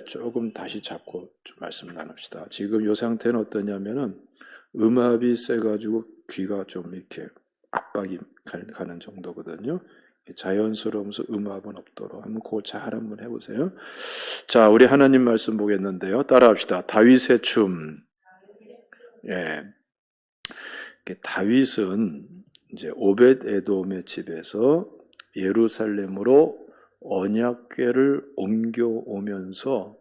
조금 다시 잡고 좀 말씀 나눕시다. 지금 이 상태는 어떠냐면은 음압이 세가지고 귀가 좀 이렇게 압박이 가는 정도거든요. 자연스러우면서 음압은 없도록 한번 그거 잘 한번 해보세요. 자, 우리 하나님 말씀 보겠는데요. 따라합시다. 다윗의 춤. 예. 다윗은 이제 오벳 에돔의 집에서 예루살렘으로 언약궤를 옮겨오면서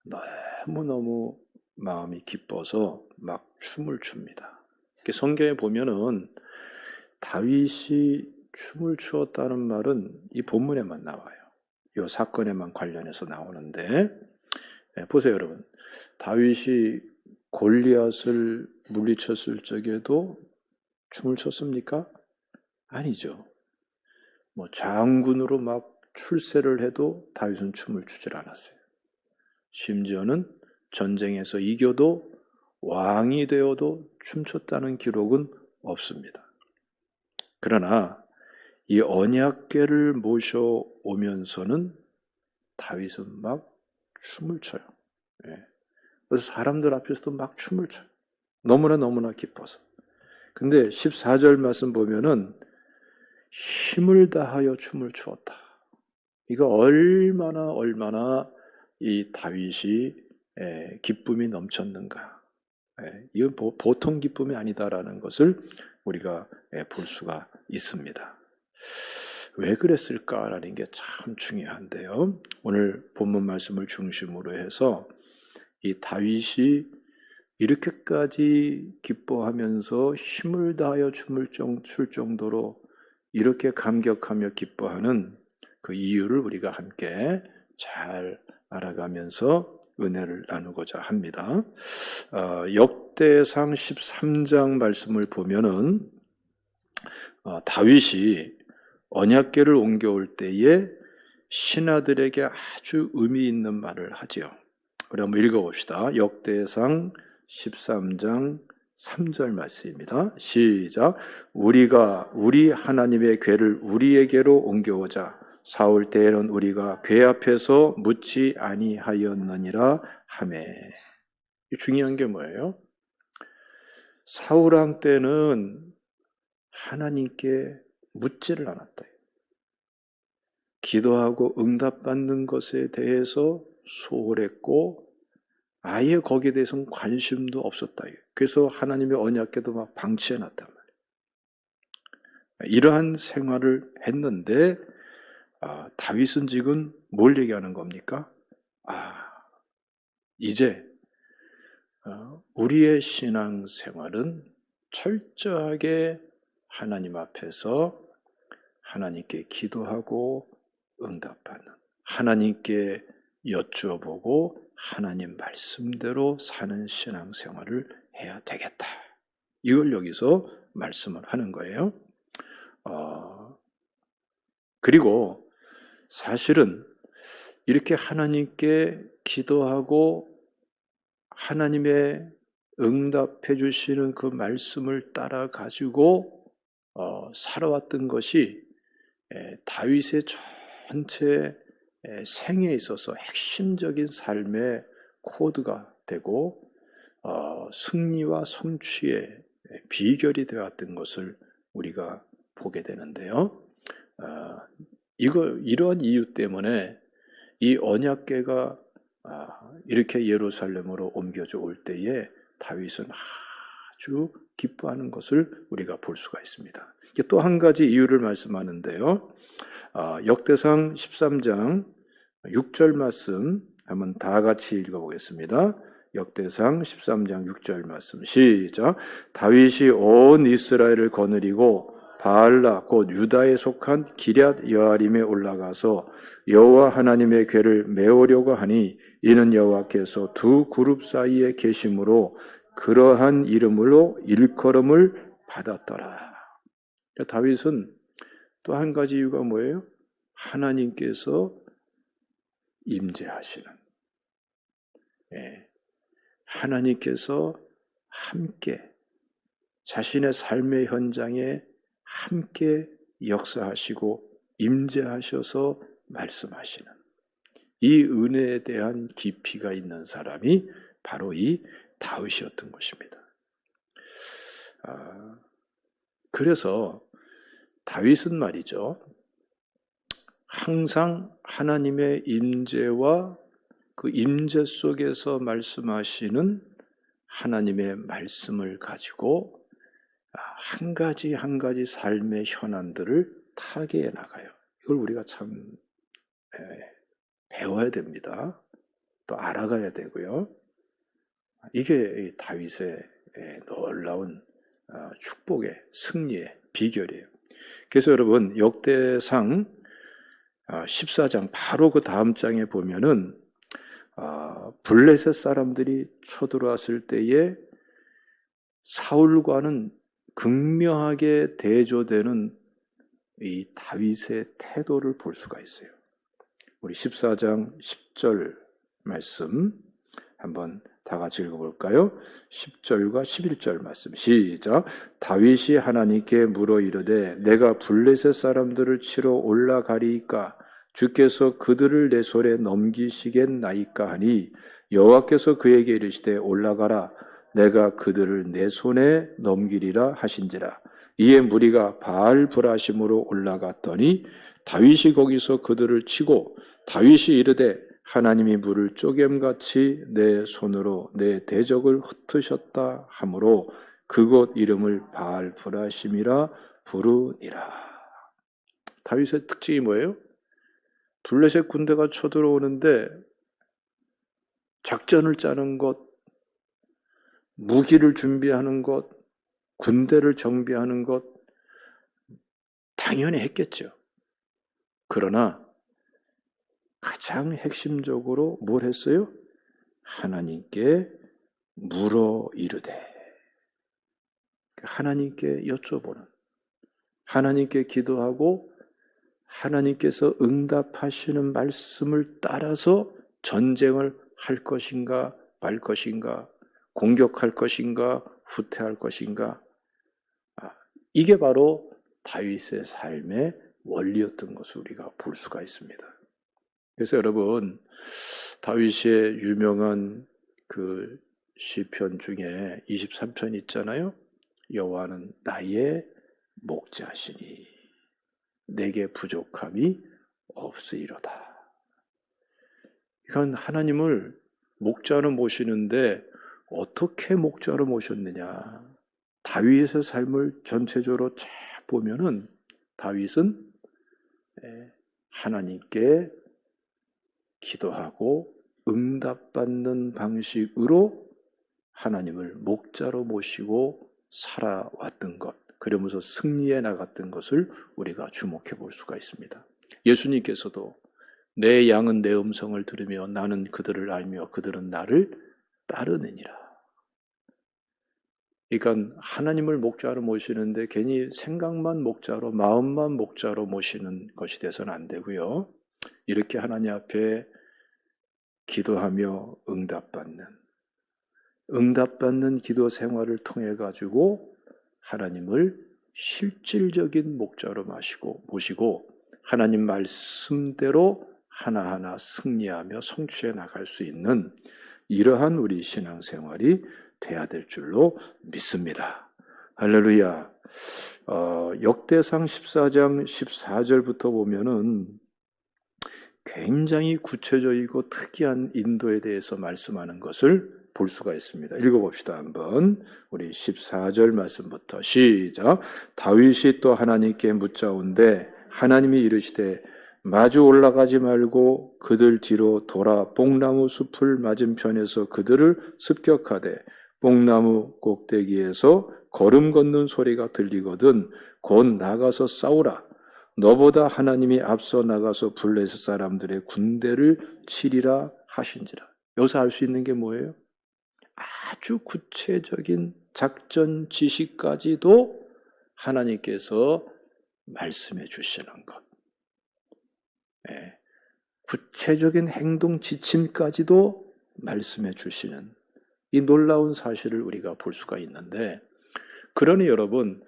너무너무 마음이 기뻐서 막 춤을 춥니다. 성경에 보면은 다윗이 춤을 추었다는 말은 이 본문에만 나와요. 이 사건에만 관련해서 나오는데, 보세요 여러분. 다윗이 골리앗을 물리쳤을 적에도 춤을 췄습니까? 아니죠. 장군으로 막 출세를 해도 다윗은 춤을 추질 않았어요. 심지어는 전쟁에서 이겨도 왕이 되어도 춤췄다는 기록은 없습니다. 그러나 이 언약궤를 모셔오면서는 다윗은 막 춤을 춰요. 그래서 사람들 앞에서도 막 춤을 춰요. 너무나 기뻐서. 근데 14절 말씀 보면은 힘을 다하여 춤을 추었다. 이거 얼마나 이 다윗이 기쁨이 넘쳤는가. 이건 보통 기쁨이 아니다라는 것을 우리가 볼 수가 있습니다. 왜 그랬을까라는 게 참 중요한데요. 오늘 본문 말씀을 중심으로 해서 이 다윗이 이렇게까지 기뻐하면서 힘을 다하여 춤을 출 정도로 이렇게 감격하며 기뻐하는 그 이유를 우리가 함께 잘 알아가면서 은혜를 나누고자 합니다. 역대상 13장 말씀을 보면은 다윗이 언약궤를 옮겨올 때에 신하들에게 아주 의미 있는 말을 하지요. 우리 한번 읽어봅시다. 역대상 13장 3절 말씀입니다. 시작. 우리가 우리 하나님의 궤를 우리에게로 옮겨오자. 사울 때에는 우리가 궤 앞에서 묻지 아니하였느니라 하매. 중요한 게 뭐예요? 사울 왕 때는 하나님께 묻지를 않았다. 기도하고 응답받는 것에 대해서 소홀했고 아예 거기에 대해서는 관심도 없었다. 그래서 하나님의 언약궤도 막 방치해놨단 말이에요. 이러한 생활을 했는데 다윗은 지금 뭘 얘기하는 겁니까? 이제 우리의 신앙생활은 철저하게 하나님 앞에서 하나님께 기도하고 응답하는, 하나님께 여쭈어보고 하나님 말씀대로 사는 신앙생활을 해야 되겠다. 이걸 여기서 말씀을 하는 거예요. 그리고 사실은 이렇게 하나님께 기도하고 하나님의 응답해 주시는 그 말씀을 따라 가지고 살아왔던 것이 다윗의 전체 생에 있어서 핵심적인 삶의 코드가 되고 승리와 성취의 비결이 되었던 것을 우리가 보게 되는데요. 이러한 이유 때문에 이 언약궤가 이렇게 예루살렘으로 옮겨져 올 때에 다윗은 아주 기뻐하는 것을 우리가 볼 수가 있습니다. 또 한 가지 이유를 말씀하는데요. 역대상 13장 6절 말씀 한번 다 같이 읽어보겠습니다. 역대상 13장 6절 말씀 시작. 다윗이 온 이스라엘을 거느리고 바알라 곧 유다에 속한 기럇 여아림에 올라가서 여호와 하나님의 궤를 메우려고 하니 이는 여호와께서 두 그룹 사이에 계심으로 그러한 이름으로 일컬음을 받았더라. 다윗은 또 한 가지 이유가 뭐예요? 하나님께서 임재하시는, 하나님께서 함께 자신의 삶의 현장에 함께 역사하시고 임재하셔서 말씀하시는 이 은혜에 대한 깊이가 있는 사람이 바로 이 다윗이었던 것입니다. 그래서 다윗은 말이죠, 항상 하나님의 임재와 그 임재 속에서 말씀하시는 하나님의 말씀을 가지고 한 가지 한 가지 삶의 현안들을 타개해 나가요. 이걸 우리가 참 배워야 됩니다. 또 알아가야 되고요. 이게 다윗의 놀라운 축복의 승리의 비결이에요. 그래서 여러분 역대상 14장 바로 그 다음 장에 보면은 블레셋 사람들이 쳐들어왔을 때에 사울과는 극명하게 대조되는 이 다윗의 태도를 볼 수가 있어요. 우리 14장 10절 말씀 한번 다 같이 읽어볼까요? 10절과 11절 말씀 시작. 다윗이 하나님께 물어 이르되 내가 블레셋 사람들을 치러 올라가리이까 주께서 그들을 내 손에 넘기시겠나이까 하니 여호와께서 그에게 이르시되 올라가라 내가 그들을 내 손에 넘기리라 하신지라. 이에 무리가 바알 브라심으로 올라갔더니 다윗이 거기서 그들을 치고 다윗이 이르되 하나님이 물을 쪼개음같이 내 손으로 내 대적을 흩으셨다 하므로 그곳 이름을 바알 브라심이라 부르니라. 다윗의 특징이 뭐예요? 블레셋 군대가 쳐들어오는데 작전을 짜는 것, 무기를 준비하는 것, 군대를 정비하는 것 당연히 했겠죠. 그러나 가장 핵심적으로 뭘 했어요? 하나님께 물어 이르되, 하나님께 여쭤보는, 하나님께 기도하고 하나님께서 응답하시는 말씀을 따라서 전쟁을 할 것인가 말 것인가, 공격할 것인가 후퇴할 것인가, 이게 바로 다윗의 삶의 원리였던 것을 우리가 볼 수가 있습니다. 그래서 여러분 다윗의 유명한 그 시편 중에 23편 있잖아요. 여호와는 나의 목자시니 내게 부족함이 없으리로다. 이건 하나님을 목자로 모시는데 어떻게 목자로 모셨느냐. 다윗의 삶을 전체적으로 쫙 보면은 다윗은 하나님께 기도하고 응답받는 방식으로 하나님을 목자로 모시고 살아왔던 것, 그러면서 승리해 나갔던 것을 우리가 주목해 볼 수가 있습니다. 예수님께서도 내 양은 내 음성을 들으며 나는 그들을 알며 그들은 나를 따르느니라. 그러니까 하나님을 목자로 모시는데 괜히 생각만 목자로, 마음만 목자로 모시는 것이 돼서는 안 되고요. 이렇게 하나님 앞에 기도하며 응답받는 기도 생활을 통해 가지고 하나님을 실질적인 목자로 모시고 하나님 말씀대로 하나하나 승리하며 성취해 나갈 수 있는 이러한 우리 신앙생활이 돼야 될 줄로 믿습니다. 할렐루야. 역대상 14장 14절부터 보면은 굉장히 구체적이고 특이한 인도에 대해서 말씀하는 것을 볼 수가 있습니다. 읽어봅시다. 한번 우리 14절 말씀부터 시작. 다윗이 또 하나님께 묻자온데 하나님이 이르시되 마주 올라가지 말고 그들 뒤로 돌아 뽕나무 숲을 맞은편에서 그들을 습격하되 뽕나무 꼭대기에서 걸음 걷는 소리가 들리거든 곧 나가서 싸우라. 너보다 하나님이 앞서 나가서 블레셋 사람들의 군대를 치리라 하신지라. 여기서 알 수 있는 게 뭐예요? 아주 구체적인 작전 지시까지도 하나님께서 말씀해 주시는 것. 구체적인 행동 지침까지도 말씀해 주시는 이 놀라운 사실을 우리가 볼 수가 있는데, 그러니 여러분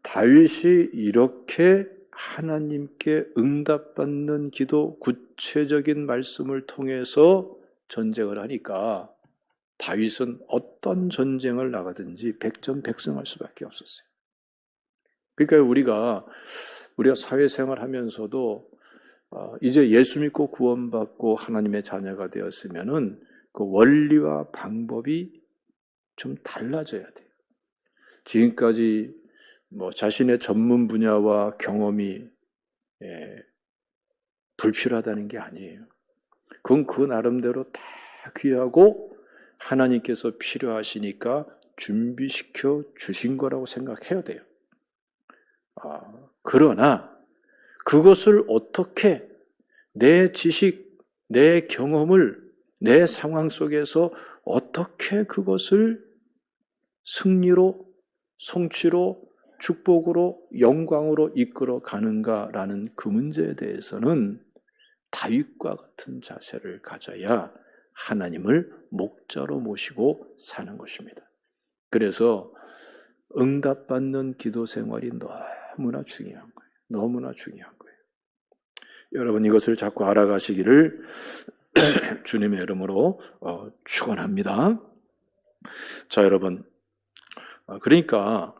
다윗이 이렇게 하나님께 응답받는 기도, 구체적인 말씀을 통해서 전쟁을 하니까 다윗은 어떤 전쟁을 나가든지 백전백승할 수밖에 없었어요. 그러니까 우리가 사회생활 하면서도 이제 예수 믿고 구원받고 하나님의 자녀가 되었으면은 그 원리와 방법이 좀 달라져야 돼요. 지금까지 자신의 전문 분야와 경험이 불필요하다는 게 아니에요. 그건 그 나름대로 다 귀하고 하나님께서 필요하시니까 준비시켜 주신 거라고 생각해야 돼요. 그러나 그것을 어떻게 내 지식, 내 경험을 내 상황 속에서 어떻게 그것을 승리로, 성취로, 축복으로, 영광으로 이끌어 가는가라는 그 문제에 대해서는 다윗과 같은 자세를 가져야 하나님을 목자로 모시고 사는 것입니다. 그래서 응답받는 기도 생활이 너무나 중요한 거예요. 너무나 중요한 거예요. 여러분 이것을 자꾸 알아가시기를 주님의 이름으로 축원합니다. 자, 여러분, 그러니까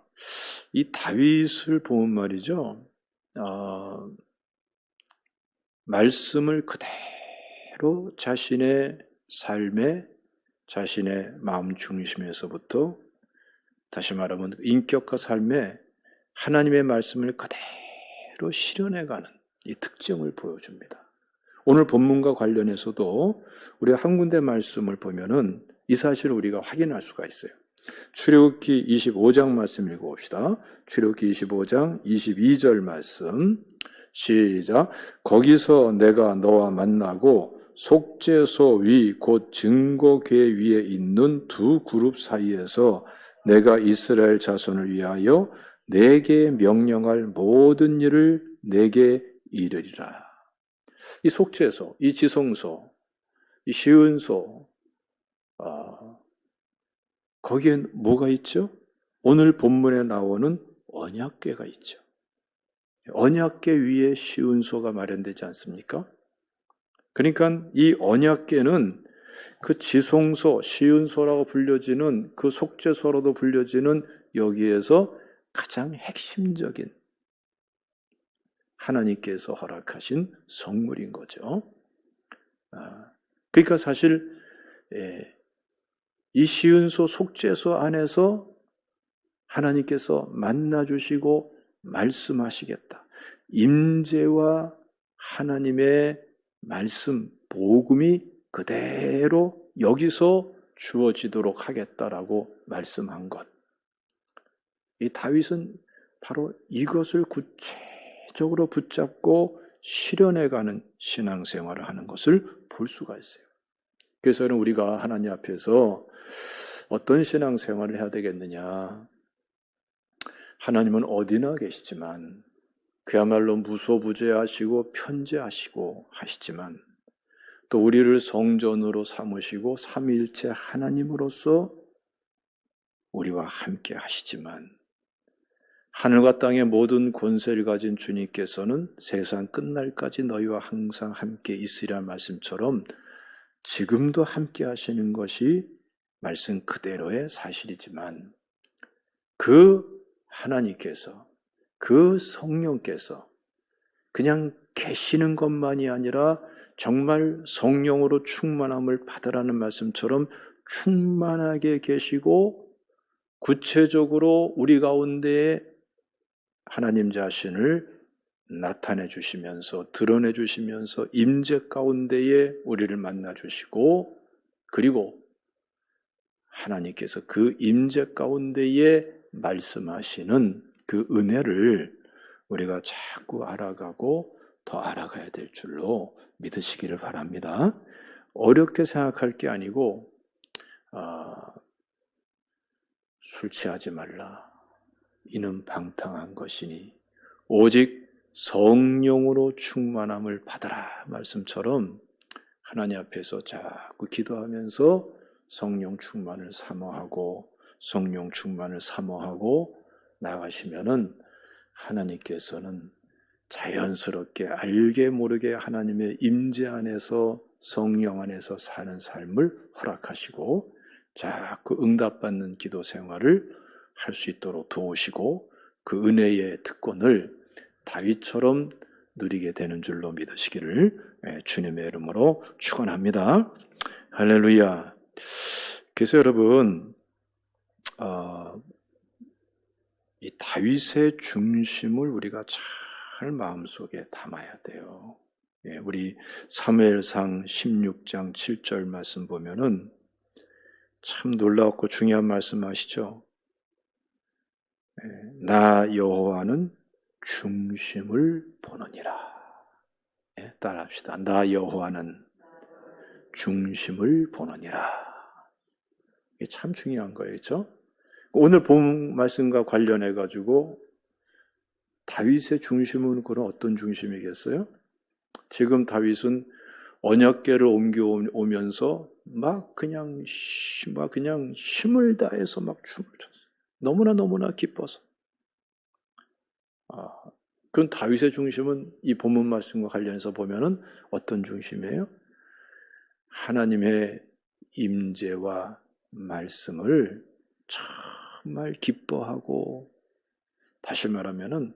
이 다윗을 보면 말이죠. 말씀을 그대로 자신의 삶에 자신의 마음 중심에서부터 다시 말하면 인격과 삶에 하나님의 말씀을 그대로 실현해가는 이 특징을 보여줍니다. 오늘 본문과 관련해서도 우리가 한 군데 말씀을 보면은 이 사실을 우리가 확인할 수가 있어요. 출애굽기 25장 말씀 읽어봅시다. 출애굽기 25장 22절 말씀 시작. 거기서 내가 너와 만나고 속죄소 위 곧 증거궤 위에 있는 두 그룹 사이에서 내가 이스라엘 자손을 위하여 내게 명령할 모든 일을 내게 이르리라. 이 속죄소, 이 지성소, 이 시은소, 거기엔 뭐가 있죠? 오늘 본문에 나오는 언약궤가 있죠. 언약궤 위에 시은소가 마련되지 않습니까? 그러니까 이 언약궤는 그 지성소, 시은소라고 불려지는 그 속죄소로도 불려지는 여기에서 가장 핵심적인 하나님께서 허락하신 성물인 거죠. 그러니까 사실 이 시은소, 속죄소 안에서 하나님께서 만나주시고 말씀하시겠다. 임재와 하나님의 말씀, 복음이 그대로 여기서 주어지도록 하겠다라고 말씀한 것. 이 다윗은 바로 이것을 구체적으로 붙잡고 실현해가는 신앙생활을 하는 것을 볼 수가 있어요. 그래서 우리가 하나님 앞에서 어떤 신앙생활을 해야 되겠느냐. 하나님은 어디나 계시지만 그야말로 무소부재하시고 편재하시고 하시지만 또 우리를 성전으로 삼으시고 삼위일체 하나님으로서 우리와 함께 하시지만 하늘과 땅의 모든 권세를 가진 주님께서는 세상 끝날까지 너희와 항상 함께 있으리란 말씀처럼 지금도 함께 하시는 것이 말씀 그대로의 사실이지만 그 하나님께서 그 성령께서 그냥 계시는 것만이 아니라 정말 성령으로 충만함을 받으라는 말씀처럼 충만하게 계시고 구체적으로 우리 가운데에 하나님 자신을 나타내 주시면서 드러내 주시면서 임재 가운데에 우리를 만나 주시고 그리고 하나님께서 그 임재 가운데에 말씀하시는 그 은혜를 우리가 자꾸 알아가고 더 알아가야 될 줄로 믿으시기를 바랍니다. 어렵게 생각할 게 아니고 술 취하지 말라. 이는 방탕한 것이니 오직 성령으로 충만함을 받아라 말씀처럼 하나님 앞에서 자꾸 기도하면서 성령 충만을 사모하고 나아가시면은 하나님께서는 자연스럽게 알게 모르게 하나님의 임재 안에서 성령 안에서 사는 삶을 허락하시고 자꾸 응답받는 기도 생활을 할 수 있도록 도우시고 그 은혜의 특권을 다윗처럼 누리게 되는 줄로 믿으시기를 주님의 이름으로 축원합니다. 할렐루야. 그래서 여러분 이 다윗의 중심을 우리가 잘 마음속에 담아야 돼요. 우리 사무엘상 16장 7절 말씀 보면은 참 놀랍고 중요한 말씀 아시죠? 나 여호와는 중심을 보느니라. 따라합시다. 나 여호와는 중심을 보느니라. 이게 참 중요한 거예요. 그렇죠? 오늘 본 말씀과 관련해 가지고 다윗의 중심은 그런 어떤 중심이겠어요? 지금 다윗은 언약궤를 옮겨오면서 막 그냥 힘을 다해서 막 춤을 췄어요. 너무나 기뻐서. 그럼 다윗의 중심은 이 본문 말씀과 관련해서 보면은 어떤 중심이에요? 하나님의 임재와 말씀을 정말 기뻐하고, 다시 말하면은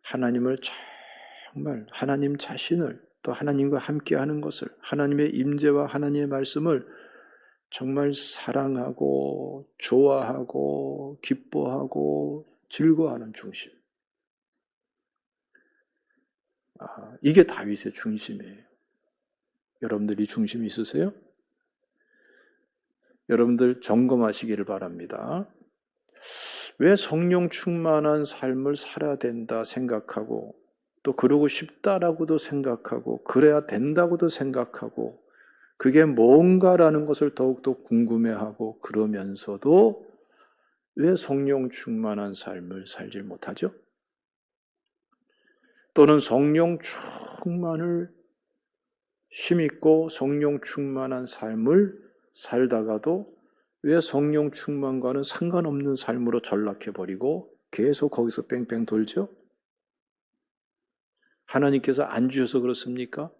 하나님을 정말 하나님 자신을 또 하나님과 함께하는 것을, 하나님의 임재와 하나님의 말씀을 정말 사랑하고 좋아하고 기뻐하고 즐거워하는 중심. 이게 다윗의 중심이에요. 여러분들이 중심이 있으세요? 여러분들 점검하시기를 바랍니다. 왜 성령 충만한 삶을 살아야 된다 생각하고, 또 그러고 싶다라고도 생각하고, 그래야 된다고도 생각하고, 그게 뭔가라는 것을 더욱더 궁금해하고 그러면서도 왜 성령 충만한 삶을 살지 못하죠? 또는 성령 충만을 힘있고 성령 충만한 삶을 살다가도 왜 성령 충만과는 상관없는 삶으로 전락해버리고 계속 거기서 뺑뺑 돌죠? 하나님께서 안 주셔서 그렇습니까?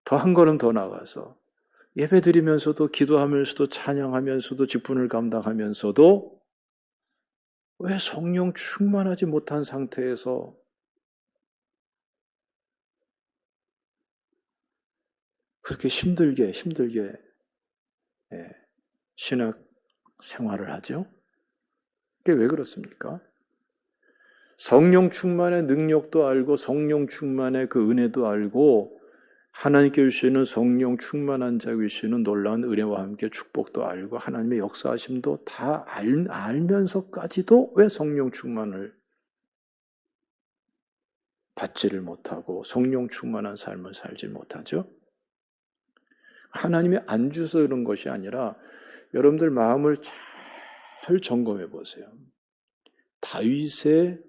더 한 걸음 더 나가서 예배드리면서도 기도하면서도 찬양하면서도 직분을 감당하면서도 왜 성령 충만하지 못한 상태에서 그렇게 힘들게 신학 생활을 하죠? 그게 왜 그렇습니까? 성령 충만의 능력도 알고 성령 충만의 그 은혜도 알고 하나님께 주시는 성령 충만한 자가 주시는 놀라운 은혜와 함께 축복도 알고 하나님의 역사하심도 다 알면서까지도 왜 성령 충만을 받지를 못하고 성령 충만한 삶을 살지 못하죠? 하나님이 안 주셔서 그런 것이 아니라 여러분들 마음을 잘 점검해 보세요. 다윗의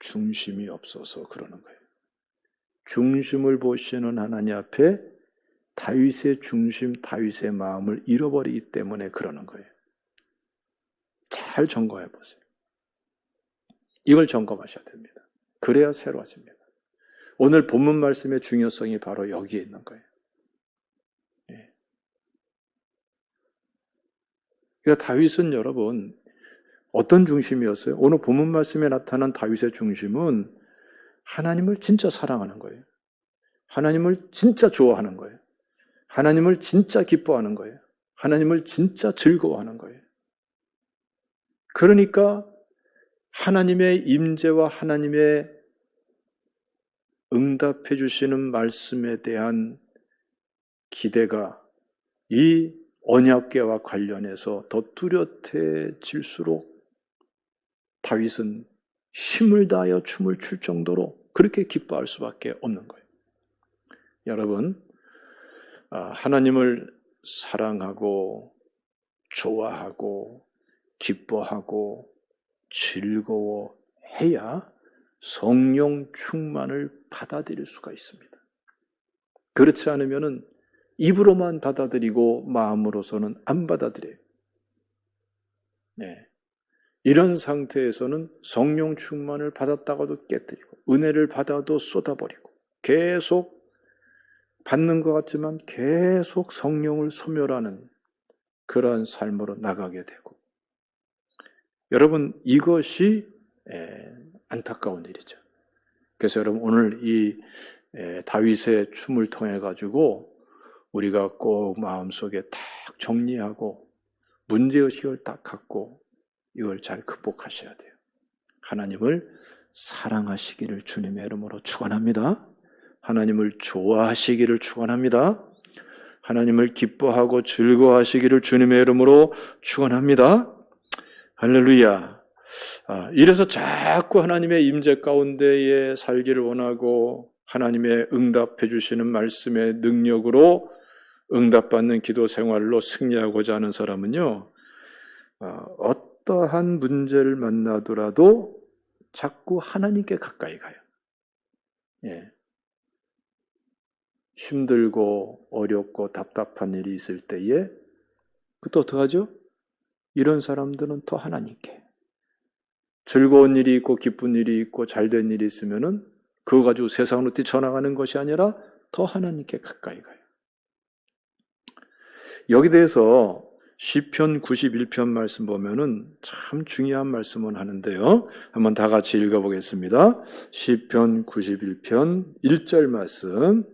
중심이 없어서 그러는 거예요. 중심을 보시는 하나님 앞에 다윗의 중심, 다윗의 마음을 잃어버리기 때문에 그러는 거예요. 잘 점검해 보세요. 이걸 점검하셔야 됩니다. 그래야 새로워집니다. 오늘 본문 말씀의 중요성이 바로 여기에 있는 거예요. 그러니까 다윗은 여러분 어떤 중심이었어요? 오늘 본문 말씀에 나타난 다윗의 중심은 하나님을 진짜 사랑하는 거예요. 하나님을 진짜 좋아하는 거예요. 하나님을 진짜 기뻐하는 거예요. 하나님을 진짜 즐거워하는 거예요. 그러니까 하나님의 임재와 하나님의 응답해 주시는 말씀에 대한 기대가 이 언약궤와 관련해서 더 뚜렷해질수록 다윗은 힘을 다하여 춤을 출 정도로 그렇게 기뻐할 수밖에 없는 거예요. 여러분, 하나님을 사랑하고 좋아하고 기뻐하고 즐거워해야 성령 충만을 받아들일 수가 있습니다. 그렇지 않으면 입으로만 받아들이고 마음으로서는 안 받아들여요. 이런 상태에서는 성령 충만을 받았다가도 깨뜨리고 은혜를 받아도 쏟아버리고 계속 받는 것 같지만 계속 성령을 소멸하는 그러한 삶으로 나가게 되고, 여러분 이것이 안타까운 일이죠. 그래서 여러분 오늘 이 다윗의 춤을 통해 가지고 우리가 꼭 마음속에 딱 정리하고 문제의식을 딱 갖고 이걸 잘 극복하셔야 돼요. 하나님을 사랑하시기를 주님의 이름으로 축원합니다. 하나님을 좋아하시기를 축원합니다. 하나님을 기뻐하고 즐거워하시기를 주님의 이름으로 축원합니다. 할렐루야. 이래서 자꾸 하나님의 임재 가운데에 살기를 원하고 하나님의 응답해 주시는 말씀의 능력으로 응답받는 기도 생활로 승리하고자 하는 사람은요, 어떠한 문제를 만나더라도 자꾸 하나님께 가까이 가요. 예. 힘들고 어렵고 답답한 일이 있을 때에 그때 어떡하죠? 이런 사람들은 더 하나님께, 즐거운 일이 있고 기쁜 일이 있고 잘된 일이 있으면은 그거 가지고 세상으로 뛰쳐나가는 것이 아니라 더 하나님께 가까이 가요. 여기 대해서 시편 91편 말씀 보면은 참 중요한 말씀을 하는데요. 한번 다 같이 읽어보겠습니다. 시편 91편 1절 말씀,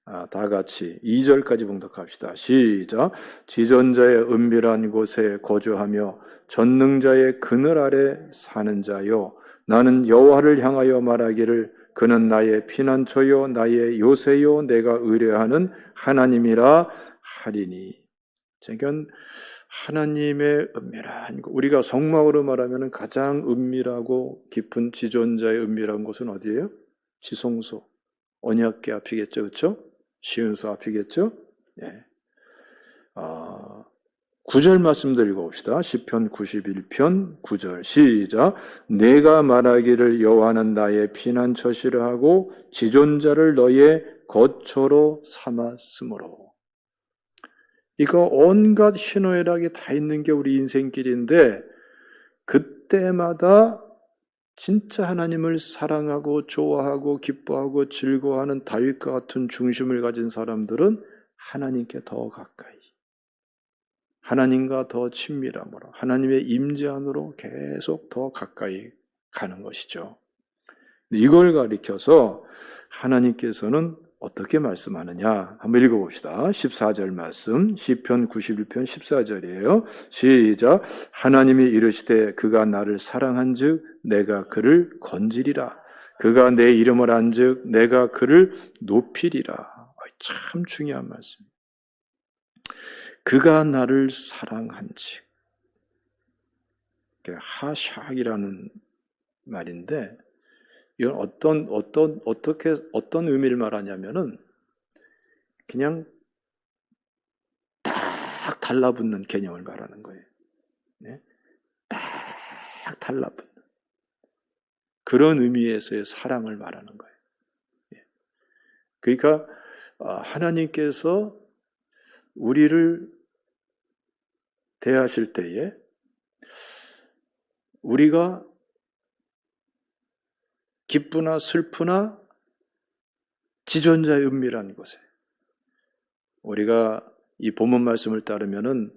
다 같이 2절까지 봉독합시다. 시작. 지존자의 은밀한 곳에 거주하며 전능자의 그늘 아래 사는 자요, 나는 여호와를 향하여 말하기를 그는 나의 피난처요 나의 요새요 내가 의뢰하는 하나님이라 하리니. 그러니까 하나님의 은밀한 곳, 우리가 성막으로 말하면 가장 은밀하고 깊은 지존자의 은밀한 곳은 어디예요? 지성소, 언약궤 앞이겠죠, 그렇죠? 시은소 앞이겠죠? 예. 9절 말씀들 읽어봅시다. 시편 91편 9절 시작. 내가 말하기를 여호와는 나의 피난처시라 하고 지존자를 너의 거처로 삼았으므로. 이거 온갖 희노애락이 다 있는 게 우리 인생길인데, 그때마다 진짜 하나님을 사랑하고 좋아하고 기뻐하고 즐거워하는 다윗과 같은 중심을 가진 사람들은 하나님께 더 가까이, 하나님과 더 친밀함으로, 하나님의 임재 안으로 계속 더 가까이 가는 것이죠. 이걸 가리켜서 하나님께서는 어떻게 말씀하느냐 한번 읽어봅시다. 14절 말씀, 시편 91편 14절이에요. 시작. 하나님이 이르시되 그가 나를 사랑한즉 내가 그를 건지리라. 그가 내 이름을 안즉 내가 그를 높이리라. 참 중요한 말씀. 그가 나를 사랑한즉, 하샥이라는 말인데, 이건 어떤 의미를 말하냐면은 그냥 딱 달라붙는 개념을 말하는 거예요. 네? 딱 달라붙는 그런 의미에서의 사랑을 말하는 거예요. 그러니까 하나님께서 우리를 대하실 때에 우리가 기쁘나 슬프나 지존자의 은밀한 곳에, 우리가 이 본문 말씀을 따르면은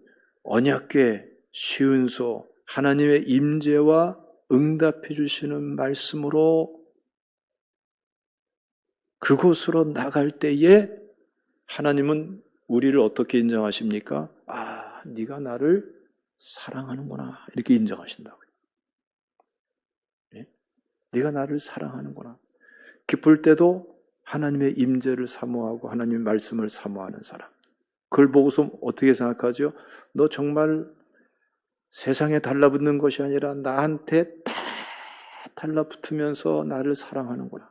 언약궤, 시은소, 하나님의 임재와 응답해 주시는 말씀으로 그곳으로 나갈 때에 하나님은 우리를 어떻게 인정하십니까? 네가 나를 사랑하는구나, 이렇게 인정하신다고요. 네가 나를 사랑하는구나. 기쁠 때도 하나님의 임재를 사모하고 하나님의 말씀을 사모하는 사람. 그걸 보고서 어떻게 생각하죠? 너 정말 세상에 달라붙는 것이 아니라 나한테 다 달라붙으면서 나를 사랑하는구나.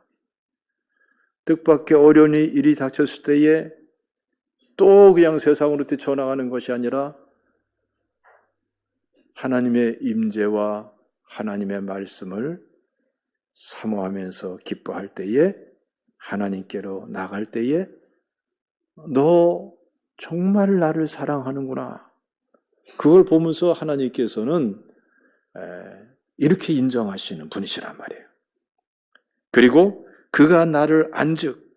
뜻밖의 어려운 일이 닥쳤을 때에 또 그냥 세상으로 뛰쳐나가는 것이 아니라 하나님의 임재와 하나님의 말씀을 사모하면서 기뻐할 때에, 하나님께로 나갈 때에 너 정말 나를 사랑하는구나. 그걸 보면서 하나님께서는 이렇게 인정하시는 분이시란 말이에요. 그리고 그가 나를 안즉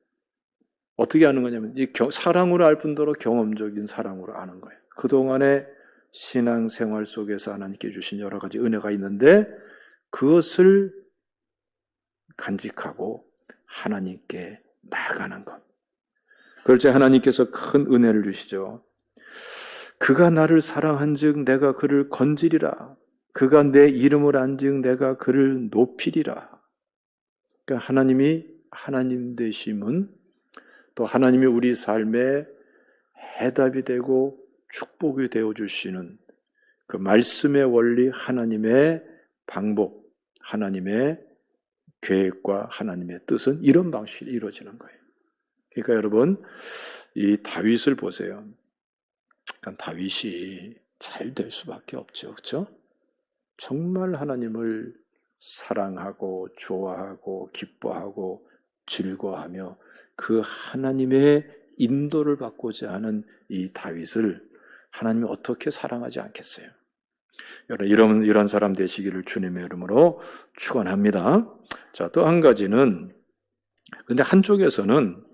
어떻게 아는 거냐면 사랑으로 알 뿐더러 경험적인 사랑으로 아는 거예요. 그동안의 신앙생활 속에서 하나님께 주신 여러 가지 은혜가 있는데 그것을 간직하고 하나님께 나아가는 것. 그럴 때 하나님께서 큰 은혜를 주시죠. 그가 나를 사랑한즉 내가 그를 건지리라. 그가 내 이름을 안즉 내가 그를 높이리라. 그러니까 하나님이 하나님 되심은 또 하나님이 우리 삶에 해답이 되고 축복이 되어 주시는 그 말씀의 원리, 하나님의 방법, 하나님의 계획과 하나님의 뜻은 이런 방식으로 이루어지는 거예요. 그러니까 여러분, 이 다윗을 보세요. 그러니까 다윗이 잘 될 수밖에 없죠. 그렇죠? 정말 하나님을 사랑하고 좋아하고 기뻐하고 즐거워하며 그 하나님의 인도를 받고자 하는 이 다윗을 하나님이 어떻게 사랑하지 않겠어요? 여러분 이런 사람 되시기를 주님의 이름으로 축원합니다. 자, 또 한 가지는 근데 한쪽에서는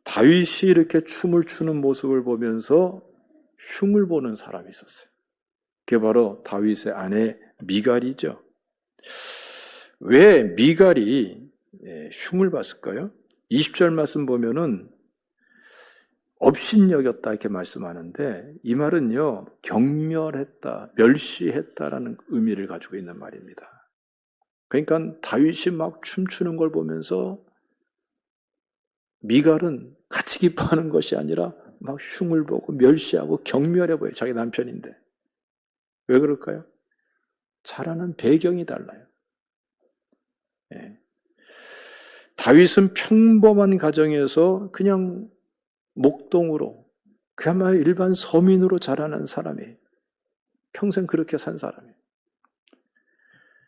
다윗이 이렇게 춤을 추는 모습을 보면서 흉을 보는 사람이 있었어요. 그게 바로 다윗의 아내 미갈이죠. 왜 미갈이 흉을 봤을까요? 20절 말씀 보면은 업신여겼다 이렇게 말씀하는데 이 말은요 경멸했다, 멸시했다라는 의미를 가지고 있는 말입니다. 그러니까 다윗이 막 춤추는 걸 보면서 미갈은 같이 기뻐하는 것이 아니라 막 흉을 보고 멸시하고 경멸해 보여요. 자기 남편인데. 왜 그럴까요? 자라는 배경이 달라요. 예. 다윗은 평범한 가정에서 그냥 목동으로 그야말로 일반 서민으로 자라난 사람이에요. 평생 그렇게 산 사람이에요.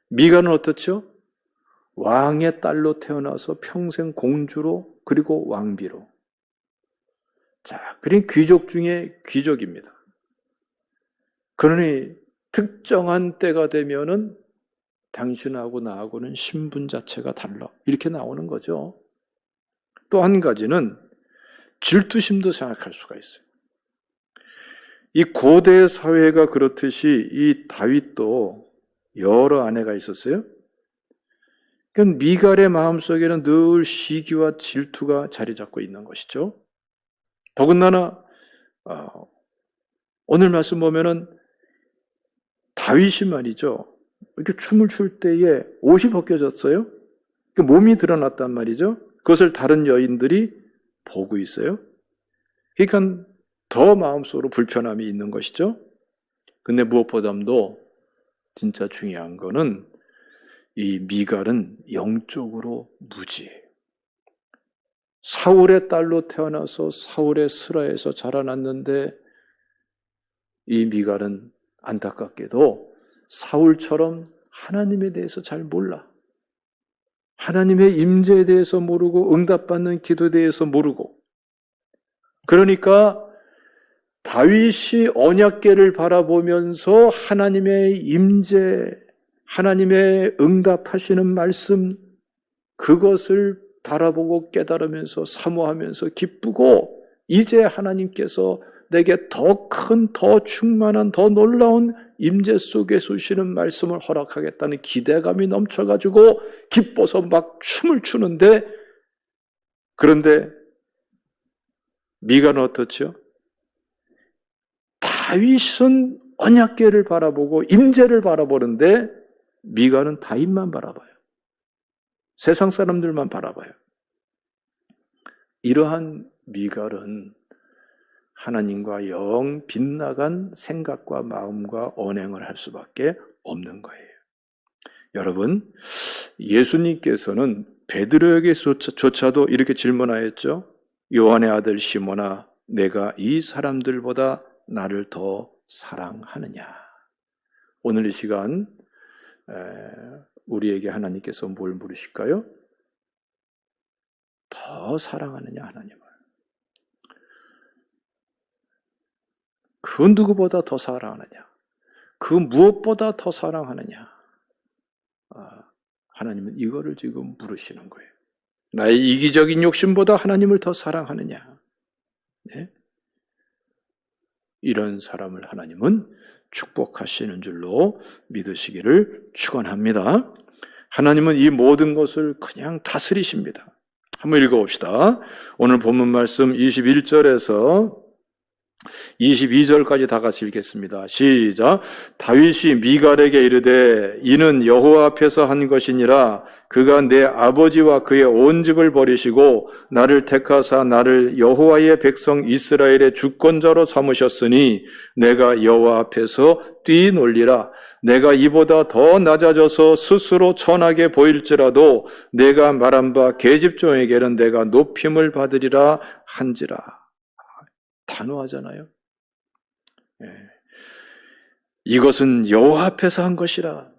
미갈은 어떻죠? 왕의 딸로 태어나서 평생 공주로 그리고 왕비로. 자, 그러니 귀족 중에 귀족입니다. 그러니 특정한 때가 되면은 당신하고 나하고는 신분 자체가 달라. 이렇게 나오는 거죠. 또 한 가지는 질투심도 생각할 수가 있어요. 이 고대 사회가 그렇듯이 이 다윗도 여러 아내가 있었어요. 그러니까 미갈의 마음속에는 늘 시기와 질투가 자리 잡고 있는 것이죠. 더군다나 오늘 말씀 보면은 다윗이 말이죠. 이렇게 춤을 출 때에 옷이 벗겨졌어요. 몸이 드러났단 말이죠. 그것을 다른 여인들이 보고 있어요. 그러니까 더 마음속으로 불편함이 있는 것이죠. 근데 무엇보다도 진짜 중요한 거는 이 미갈은 영적으로 무지해요. 사울의 딸로 태어나서 사울의 슬하에서 자라났는데 이 미갈은 안타깝게도 사울처럼 하나님에 대해서 잘 몰라. 하나님의 임재에 대해서 모르고 응답받는 기도에 대해서 모르고 그러니까 다윗이 언약궤를 바라보면서 하나님의 임재, 하나님의 응답하시는 말씀 그것을 바라보고 깨달으면서 사모하면서 기쁘고 이제 하나님께서 내게 더 큰, 더 충만한, 더 놀라운 임재 속에 주시는 말씀을 허락하겠다는 기대감이 넘쳐가지고 기뻐서 막 춤을 추는데 그런데 미갈은 어떻죠? 다윗은 언약궤를 바라보고 임재를 바라보는데 미갈은 다윗만 바라봐요. 세상 사람들만 바라봐요. 이러한 미갈은 하나님과 영 빗나간 생각과 마음과 언행을 할 수밖에 없는 거예요. 여러분, 예수님께서는 베드로에게조차도 이렇게 질문하였죠. 요한의 아들 시몬아, 내가 이 사람들보다 나를 더 사랑하느냐? 오늘 이 시간 우리에게 하나님께서 뭘 물으실까요? 더 사랑하느냐 하나님을. 그 누구보다 더 사랑하느냐? 그 무엇보다 더 사랑하느냐? 하나님은 이거를 지금 물으시는 거예요. 나의 이기적인 욕심보다 하나님을 더 사랑하느냐? 네? 이런 사람을 하나님은 축복하시는 줄로 믿으시기를 축원합니다. 하나님은 이 모든 것을 그냥 다스리십니다. 한번 읽어봅시다. 오늘 본문 말씀 21절에서 22절까지 다 같이 읽겠습니다. 시작. 다윗이 미갈에게 이르되 이는 여호와 앞에서 한 것이니라. 그가 내 아버지와 그의 온 집을 버리시고 나를 택하사 나를 여호와의 백성 이스라엘의 주권자로 삼으셨으니 내가 여호와 앞에서 뛰놀리라. 내가 이보다 더 낮아져서 스스로 천하게 보일지라도 내가 말한 바 계집종에게는 내가 높임을 받으리라 한지라. 단호하잖아요. 예. 이것은 여호와 앞에서 한 것이라.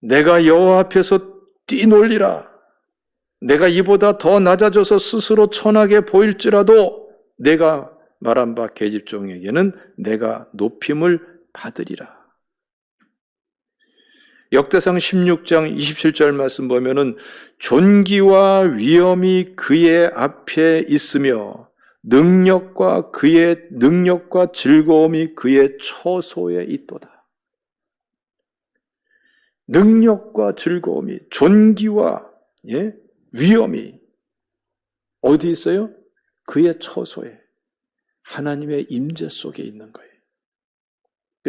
내가 여호와 앞에서 뛰놀리라. 내가 이보다 더 낮아져서 스스로 천하게 보일지라도 내가 말한 바 계집종에게는 내가 높임을 받으리라. 역대상 16장 27절 말씀 보면은 존귀와 위엄이 그의 앞에 있으며 능력과 즐거움이 그의 처소에 있도다. 능력과 즐거움이, 존귀와 위엄이 어디 있어요? 그의 처소에, 하나님의 임재 속에 있는 거예요.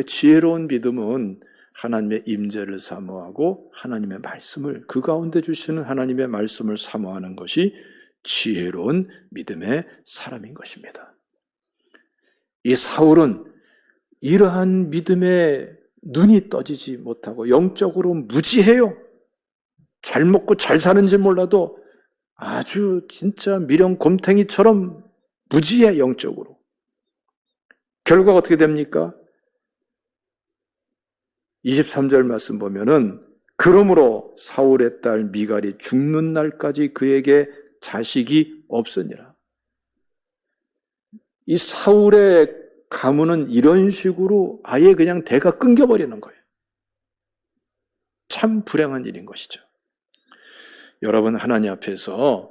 지혜로운 믿음은 하나님의 임재를 사모하고 하나님의 말씀을, 그 가운데 주시는 하나님의 말씀을 사모하는 것이 지혜로운 믿음의 사람인 것입니다. 이 사울은 이러한 믿음에 눈이 떠지지 못하고 영적으로 무지해요. 잘 먹고 잘 사는지 몰라도 아주 진짜 미령 곰탱이처럼 무지해, 영적으로. 결과가 어떻게 됩니까? 23절 말씀 보면은 그러므로 사울의 딸 미갈이 죽는 날까지 그에게 자식이 없으니라. 이 사울의 가문은 이런 식으로 아예 그냥 대가 끊겨버리는 거예요. 참 불행한 일인 것이죠. 여러분, 하나님 앞에서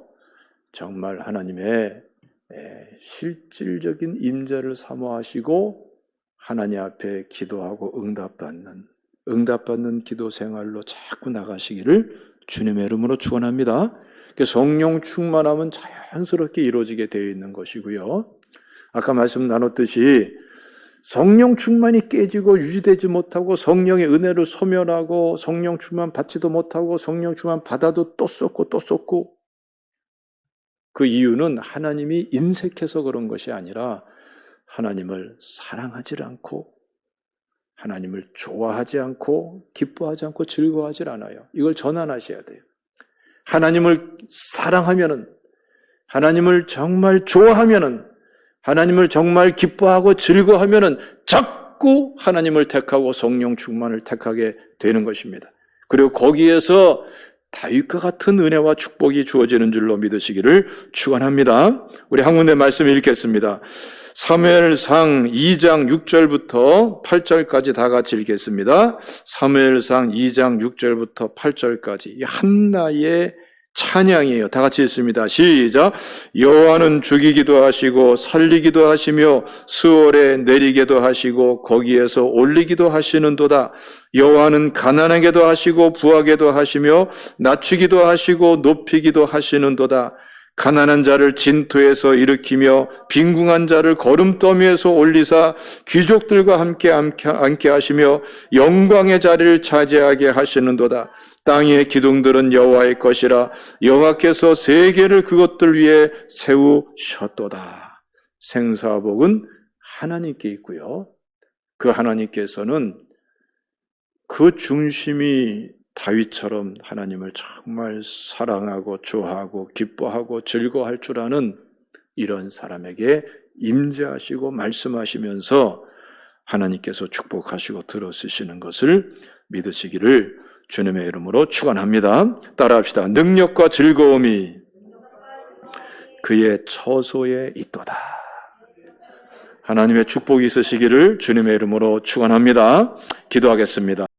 정말 하나님의 실질적인 임재를 사모하시고 하나님 앞에 기도하고 응답받는 기도 생활로 자꾸 나가시기를 주님의 이름으로 축원합니다. 성령 충만함은 자연스럽게 이루어지게 되어 있는 것이고요. 아까 말씀 나눴듯이 성령 충만이 깨지고 유지되지 못하고 성령의 은혜를 소멸하고 성령 충만 받지도 못하고 성령 충만 받아도 또 쏟고 그 이유는 하나님이 인색해서 그런 것이 아니라 하나님을 사랑하지 않고 하나님을 좋아하지 않고 기뻐하지 않고 즐거워하지 않아요. 이걸 전환하셔야 돼요. 하나님을 사랑하면은, 하나님을 정말 좋아하면은, 하나님을 정말 기뻐하고 즐거워하면은 자꾸 하나님을 택하고 성령 충만을 택하게 되는 것입니다. 그리고 거기에서 다윗과 같은 은혜와 축복이 주어지는 줄로 믿으시기를 축원합니다. 우리 한 군데 말씀 읽겠습니다. 사무엘상 2장 6절부터 8절까지 다 같이 읽겠습니다. 사무엘상 2장 6절부터 8절까지 한나의 찬양이에요. 다 같이 읽습니다. 시작. 여호와는 죽이기도 하시고 살리기도 하시며 스월에 내리게도 하시고 거기에서 올리기도 하시는도다. 여호와는 가난하게도 하시고 부하게도 하시며 낮추기도 하시고 높이기도 하시는도다. 가난한 자를 진토에서 일으키며 빈궁한 자를 거름더미에서 올리사 귀족들과 함께 앉게 하시며 영광의 자리를 차지하게 하시는도다. 땅의 기둥들은 여호와의 것이라. 여호와께서 세계를 그것들 위에 세우셨도다. 생사복은 하나님께 있고요. 그 하나님께서는 그 중심이 다윗처럼 하나님을 정말 사랑하고 좋아하고 기뻐하고 즐거워할 줄 아는 이런 사람에게 임재하시고 말씀하시면서 하나님께서 축복하시고 들어쓰시는 것을 믿으시기를 주님의 이름으로 축원합니다. 따라합시다. 능력과 즐거움이 그의 처소에 있도다. 하나님의 축복이 있으시기를 주님의 이름으로 축원합니다. 기도하겠습니다.